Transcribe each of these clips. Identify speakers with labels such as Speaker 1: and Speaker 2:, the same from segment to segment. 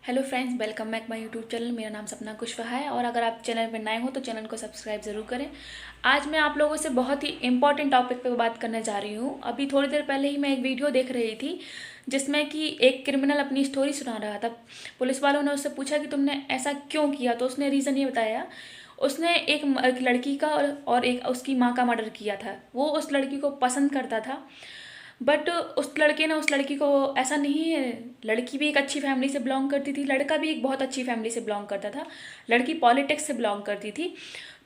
Speaker 1: Hello friends, welcome back my YouTube channel. मेरा नाम सपना कुशवाहा है और अगर आप चैनल पर नए हो तो चैनल को सब्सक्राइब ज़रूर करें। आज मैं आप लोगों से बहुत ही इंपॉर्टेंट टॉपिक पे बात करने जा रही हूँ। अभी थोड़ी देर पहले ही मैं एक वीडियो देख रही थी जिसमें कि एक क्रिमिनल अपनी स्टोरी सुना रहा था। पुलिस वालों ने उससे पूछा कि तुमने ऐसा क्यों किया, तो उसने रीज़न ये बताया। उसने एक लड़की का और एक उसकी माँ का मर्डर किया था। वो उस लड़की को पसंद करता था, बट उस लड़के ने उस लड़की को, ऐसा नहीं है, लड़की भी एक अच्छी फैमिली से बिलोंग करती थी, लड़का भी एक बहुत अच्छी फैमिली से बिलोंग करता था। लड़की पॉलिटिक्स से बिलोंग करती थी।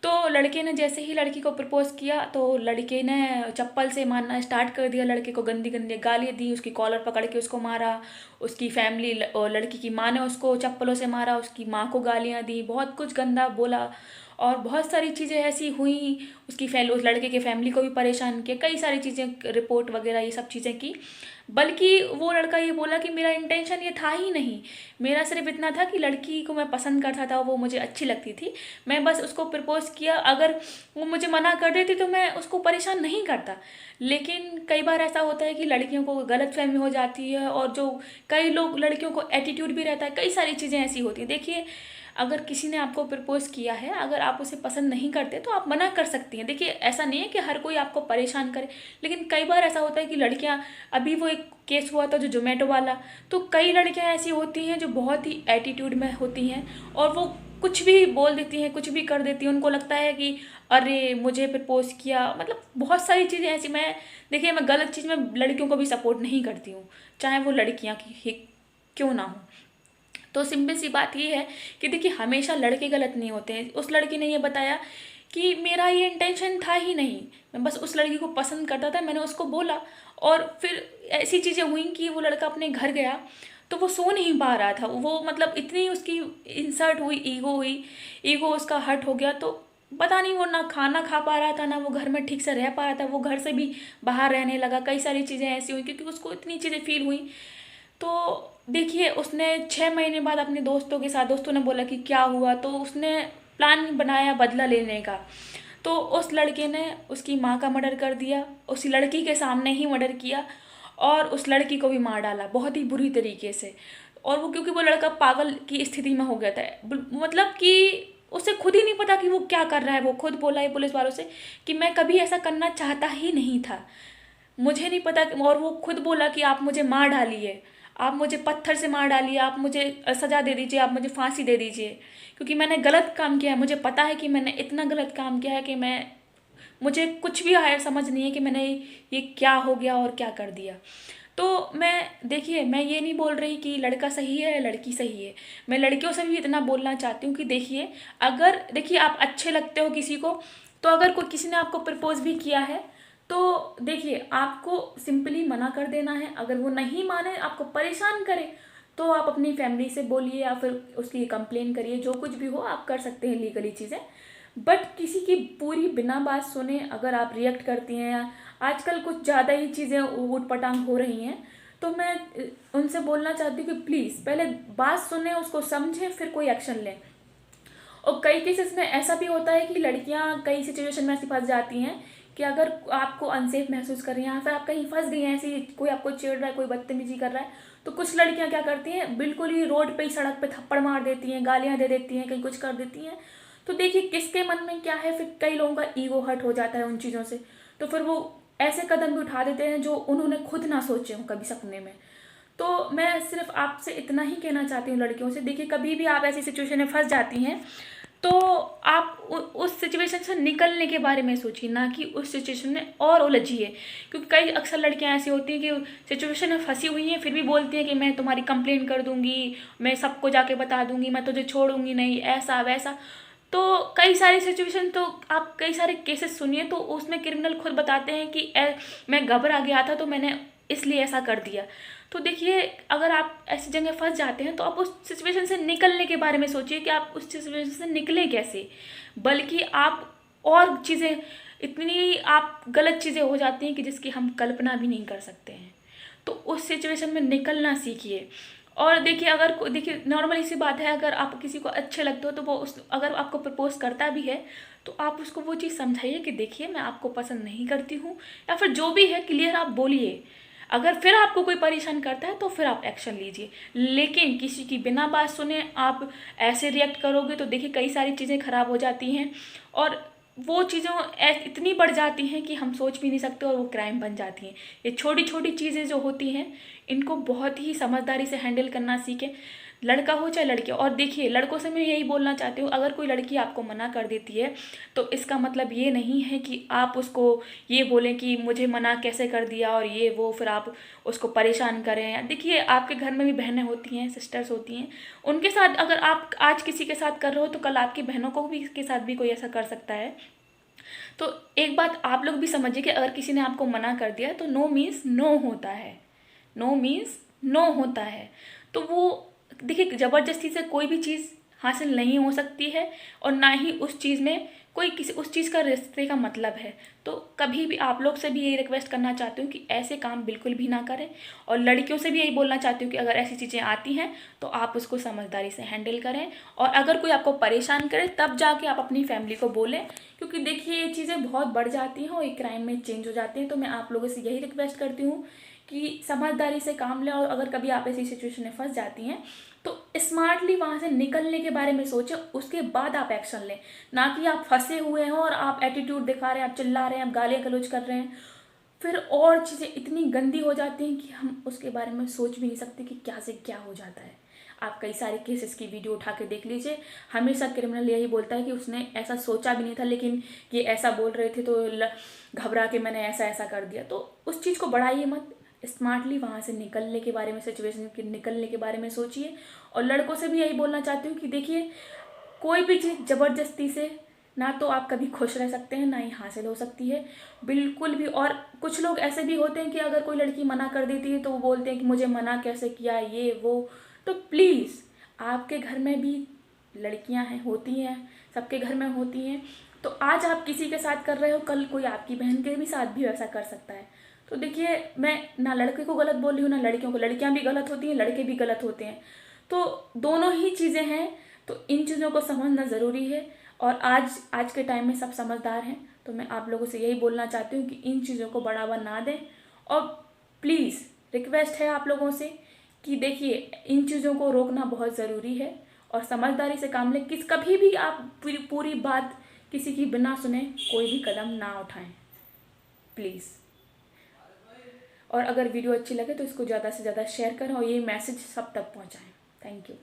Speaker 1: तो लड़के ने जैसे ही लड़की को प्रपोज किया तो लड़के ने चप्पल से मारना स्टार्ट कर दिया। लड़के को गंदी गंदी गालियाँ दी, उसकी कॉलर पकड़ के उसको मारा। उसकी फैमिली और लड़की की माँ ने उसको चप्पलों से मारा, उसकी माँ को गालियाँ दी, बहुत कुछ गंदा बोला और बहुत सारी चीज़ें ऐसी हुई। उसकी उस लड़के के फैमिली को भी परेशान किया, कई सारी चीज़ें, रिपोर्ट वगैरह ये सब चीज़ें की। बल्कि वो लड़का ये बोला कि मेरा इंटेंशन ये था ही नहीं, मेरा सिर्फ इतना था कि लड़की को मैं पसंद करता था, वो मुझे अच्छी लगती थी, मैं बस उसको प्रपोज किया। अगर वो मुझे मना कर देती तो मैं उसको परेशान नहीं करता। लेकिन कई बार ऐसा होता है कि लड़कियों को गलतफहमी हो जाती है और जो कई लोग, लड़कियों को एटीट्यूड भी रहता है, कई सारी चीज़ें ऐसी होती हैं। देखिए, अगर किसी ने आपको प्रपोज किया है, अगर आप उसे पसंद नहीं करते तो आप मना कर सकती हैं। देखिए, ऐसा नहीं है कि हर कोई आपको परेशान करे, लेकिन कई बार ऐसा होता है कि लड़कियां, अभी वो एक केस हुआ था जो जोमेटो वाला, तो कई लड़कियां ऐसी होती हैं जो बहुत ही एटीट्यूड में होती हैं और वो कुछ भी बोल देती हैं, कुछ भी कर देती हैं। उनको लगता है कि अरे मुझे प्रपोज किया, मतलब बहुत सारी चीज़ें ऐसी। मैं, देखिए, मैं गलत चीज़ में लड़कियों को भी सपोर्ट नहीं करती हूँ, चाहे वो लड़कियाँ की ही क्यों ना हो। तो सिंपल सी बात ये है कि देखिए, हमेशा लड़के गलत नहीं होते हैं। उस लड़की ने ये बताया कि मेरा ये इंटेंशन था ही नहीं, मैं बस उस लड़की को पसंद करता था, मैंने उसको बोला। और फिर ऐसी चीज़ें हुई कि वो लड़का अपने घर गया तो वो सो नहीं पा रहा था। वो, मतलब, इतनी उसकी इंसल्ट हुई, ईगो हुई, ईगो उसका हर्ट हो गया। तो पता नहीं, वो ना खाना खा पा रहा था, ना वो घर में ठीक से रह पा रहा था, वो घर से भी बाहर रहने लगा। कई सारी चीज़ें ऐसी हुई क्योंकि उसको इतनी चीज़ें फील हुई। तो देखिए, उसने 6 महीने बाद अपने दोस्तों के साथ, दोस्तों ने बोला कि क्या हुआ, तो उसने प्लान बनाया बदला लेने का। तो उस लड़के ने उसकी माँ का मर्डर कर दिया, उस लड़की के सामने ही मर्डर किया और उस लड़की को भी मार डाला बहुत ही बुरी तरीके से। और वो, क्योंकि वो लड़का पागल की स्थिति में हो गया था, मतलब कि उसे खुद ही नहीं पता कि वो क्या कर रहा है। वो खुद बोला है पुलिस वालों से कि मैं कभी ऐसा करना चाहता ही नहीं था, मुझे नहीं पता। और वो खुद बोला कि आप मुझे मार डालिए, आप मुझे पत्थर से मार डालिए, आप मुझे सज़ा दे दीजिए, आप मुझे फांसी दे दीजिए, क्योंकि मैंने गलत काम किया है। मुझे पता है कि मैंने इतना गलत काम किया है कि मुझे कुछ भी आया समझ नहीं है कि मैंने ये क्या हो गया और क्या कर दिया। तो मैं, देखिए, मैं ये नहीं बोल रही कि लड़का सही है या लड़की सही है। मैं लड़कियों से भी इतना बोलना चाहती हूँ कि देखिए, अगर, देखिए, आप अच्छे लगते हो किसी को, तो अगर कोई, किसी ने आपको प्रपोज भी किया है, तो देखिए, आपको सिंपली मना कर देना है। अगर वो नहीं माने, आपको परेशान करे, तो आप अपनी फैमिली से बोलिए या फिर उसकी कंप्लेन करिए, जो कुछ भी हो आप कर सकते हैं लीगली चीज़ें। बट किसी की पूरी बिना बात सुने अगर आप रिएक्ट करती हैं, आजकल कुछ ज़्यादा ही चीज़ें ऊट पटांग हो रही हैं, तो मैं उनसे बोलना चाहती हूँ कि प्लीज़ पहले बात सुने, उसको समझें, फिर कोई एक्शन लें। और कई केसेस में ऐसा भी होता है कि लड़कियां कई सिचुएशन में ऐसी फंस जाती हैं कि अगर आपको अनसेफ महसूस कर रही हैं या फिर आप कहीं फंस गई हैं, ऐसी कोई आपको छेड़ रहा है, कोई बदतमीजी कर रहा है, तो कुछ लड़कियां क्या करती हैं, बिल्कुल ही रोड पे ही, सड़क पे थप्पड़ मार देती हैं, गालियां दे देती हैं, कहीं कुछ कर देती हैं। तो देखिए, किसके मन में क्या है, फिर कई लोगों का ईगो हर्ट हो जाता है उन चीज़ों से। तो फिर वो ऐसे कदम भी उठा देते हैं जो उन्होंने खुद ना सोचे हों कभी सपने में। तो मैं सिर्फ आपसे इतना ही कहना चाहती हूँ लड़कियों से, देखिए, कभी भी आप ऐसी सिचुएशन में फंस जाती हैं तो आप उस सिचुएशन से निकलने के बारे में सोचिए, ना कि उस सिचुएशन में और उलझिए। क्योंकि कई अक्सर लड़कियां ऐसी होती हैं कि सिचुएशन में फंसी हुई हैं, फिर भी बोलती हैं कि मैं तुम्हारी कंप्लेंट कर दूंगी, मैं सबको जाके बता दूंगी, मैं तुझे छोड़ूंगी नहीं, ऐसा वैसा। तो कई सारी सिचुएशन, तो आप कई सारे केसेस सुनिए, तो उसमें क्रिमिनल खुद बताते हैं कि मैं घबरा गया था तो मैंने इसलिए ऐसा कर दिया। तो देखिए, अगर आप ऐसी जगह फंस जाते हैं तो आप उस सिचुएशन से निकलने के बारे में सोचिए कि आप उस सिचुएशन से निकलें कैसे। बल्कि आप और चीज़ें, इतनी आप गलत चीज़ें हो जाती हैं कि जिसकी हम कल्पना भी नहीं कर सकते हैं। तो उस सिचुएशन में निकलना सीखिए। और देखिए, देखिए, नॉर्मली सी बात है, अगर आप किसी को अच्छे लगते हो तो वो उस, अगर आपको प्रपोज करता भी है तो आप उसको वो चीज़ समझाइए कि देखिए, मैं आपको पसंद नहीं करती हूँ, या फिर जो भी है क्लियर आप बोलिए। अगर फिर आपको कोई परेशान करता है तो फिर आप एक्शन लीजिए, लेकिन किसी की बिना बात सुने आप ऐसे रिएक्ट करोगे तो देखिए कई सारी चीज़ें ख़राब हो जाती हैं, और वो चीज़ें इतनी बढ़ जाती हैं कि हम सोच भी नहीं सकते और वो क्राइम बन जाती हैं। ये छोटी छोटी चीज़ें जो होती हैं इनको बहुत ही समझदारी से हैंडल करना सीखें, लड़का हो चाहे लड़की हो। और देखिए लड़कों से मैं यही बोलना चाहती हूँ, अगर कोई लड़की आपको मना कर देती है तो इसका मतलब ये नहीं है कि आप उसको ये बोलें कि मुझे मना कैसे कर दिया और ये वो, फिर आप उसको परेशान करें। देखिए आपके घर में भी बहनें होती हैं, सिस्टर्स होती हैं, उनके साथ अगर आप आज किसी के साथ कर रहे हो तो कल आपकी बहनों को भी के साथ भी कोई ऐसा कर सकता है। तो एक बात आप लोग भी समझिए कि अगर किसी ने आपको मना कर दिया तो नो मीन्स नो होता है, नो मीन्स नो होता है। तो वो देखिए ज़बरदस्ती से कोई भी चीज़ हासिल नहीं हो सकती है, और ना ही उस चीज़ में कोई किसी उस चीज़ का रिश्ते का मतलब है। तो कभी भी आप लोग से भी यही रिक्वेस्ट करना चाहती हूँ कि ऐसे काम बिल्कुल भी ना करें, और लड़कियों से भी यही बोलना चाहती हूँ कि अगर ऐसी चीज़ें आती हैं तो आप उसको समझदारी से हैंडल करें, और अगर कोई आपको परेशान करे तब जाके आप अपनी फैमिली को बोलें, क्योंकि देखिए ये चीज़ें बहुत बढ़ जाती हैं और एक क्राइम में चेंज हो जाती हैं। तो मैं आप लोगों से यही रिक्वेस्ट करती हूँ कि समझदारी से काम लें, और अगर कभी आप ऐसी सिचुएशन में फंस जाती हैं तो स्मार्टली वहाँ से निकलने के बारे में सोचें, उसके बाद आप एक्शन लें। ना कि आप फंसे हुए हैं और आप एटीट्यूड दिखा रहे हैं, आप चिल्ला रहे हैं, आप गालियाँ गलौज कर रहे हैं, फिर और चीज़ें इतनी गंदी हो जाती हैं कि हम उसके बारे में सोच भी नहीं सकते कि क्या से क्या हो जाता है। आप कई सारे केसेस की वीडियो उठा के देख लीजिए, हमेशा क्रिमिनल यही बोलता है कि उसने ऐसा सोचा भी नहीं था, लेकिन ये ऐसा बोल रहे थे तो घबरा के मैंने ऐसा ऐसा कर दिया। तो उस चीज़ को बढ़ाइए मत, स्मार्टली वहाँ से निकलने के बारे में, सिचुएशन के निकलने के बारे में सोचिए। और लड़कों से भी यही बोलना चाहती हूँ कि देखिए कोई भी चीज़ ज़बरदस्ती से ना तो आप कभी खुश रह सकते हैं, ना ही हासिल हो सकती है बिल्कुल भी। और कुछ लोग ऐसे भी होते हैं कि अगर कोई लड़की मना कर देती है तो वो बोलते हैं कि मुझे मना कैसे किया, ये वो। तो प्लीज़ आपके घर में भी लड़कियां हैं, होती हैं, सबके घर में होती हैं। तो आज आप किसी के साथ कर रहे हो, कल कोई आपकी बहन के भी साथ भी वैसा कर सकता है। तो देखिए मैं ना लड़के को गलत बोल रही हूँ ना लड़कियों को, लड़कियां भी गलत होती हैं, लड़के भी गलत होते हैं, तो दोनों ही चीज़ें हैं। तो इन चीज़ों को समझना ज़रूरी है, और आज आज के टाइम में सब समझदार हैं। तो मैं आप लोगों से यही बोलना चाहती हूँ कि इन चीज़ों को बढ़ावा ना दें, और प्लीज़ रिक्वेस्ट है आप लोगों से कि देखिए इन चीज़ों को रोकना बहुत ज़रूरी है, और समझदारी से काम लें। कभी भी आप पूरी बात किसी की बिना सुने कोई भी कदम ना उठाएं प्लीज़। और अगर वीडियो अच्छी लगे तो इसको ज़्यादा से ज़्यादा शेयर करें और ये मैसेज सब तक पहुँचाएं। Thank you.